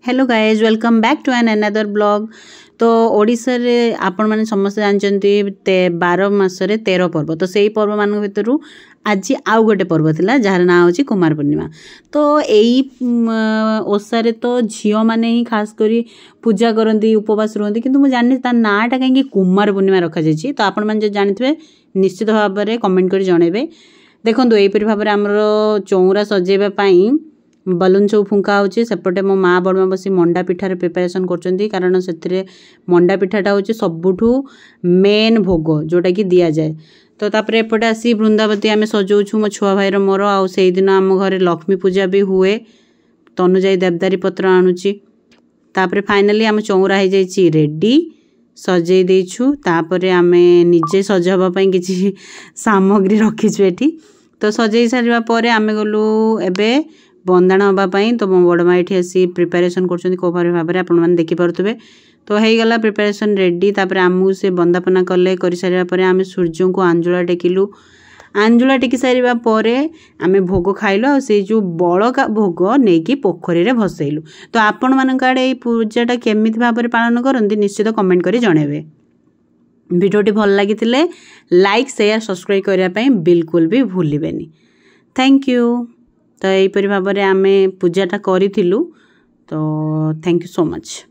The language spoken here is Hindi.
Hello guys welcome back to an another blog. तो ओडिशा रे आपण माने समस्त जानचंती 12 मासरे 13 पर्व। तो सेही पर्व मान भितरु आज आउ गोटे पर्व थिला जार ना होची कुमार पूर्णिमा। तो एई ओसारे तो झियो माने ही खास करी पूजा करंती उपवास रहंती, किंतु मु जानि ता नाटा काहे कुमार पूर्णिमा रखा जायछि। तो आपण माने जे जानिथिबे निश्चित भाव में कमेंट करी जणेबे। देखंतु एपरि भाव हमरो चौरा सजेबा पई बलून सब फुंका होची। सेपटे मो माँ बड़मा बसी मंडा पिठार प्रिपेरेसन करचंती, कारण से मंडा पिठाटा होची सबुठू मेन भोग जोटा कि दिया जाए। तो तापरे एपटे आसी वृंदावती आमे सजौछु मो छुआ भाईर मोर। आउ सेही दिन आम घरे लक्ष्मी पूजा भी हुए। तनु जाई देवदारी पत्र आणुची। तापरे फाइनली आम चौरा हो जाइछि रेडी, सजै देइछु। तापरे आमे निजे सजवा पई किछि सामग्री रखिछु एठी। तो सजै सारिबा परे आमे गलु एबे बंदाण हाँपाई। तो मो बड़ माँ ये आसी प्रिपेरेसन कर भाव में आपण मैंने देखिपे। तो हो गला प्रिपेरेसन रेडी। तापर आमू से बंदापना कले कर सारे आम सूर्य को आंजुला टेकिलु। आंजुला टेकी सारिबा परे आमे भोग खाइलु। आ से जो बड़का भोग नहीं पोखरी रे भसैलु। तो आपण मान आड़े पूजाटा केमिति भाव में पालन करती निश्चित कमेंट करी जणेबे। भिडियोटी भल लगी लाइक शेयर सब्सक्राइब करने बिल्कुल भी भूलिबेनी। Thank you. तो यहीपरि भाव में आमे पूजाटा करिथिलु। तो थैंक यू सो मच।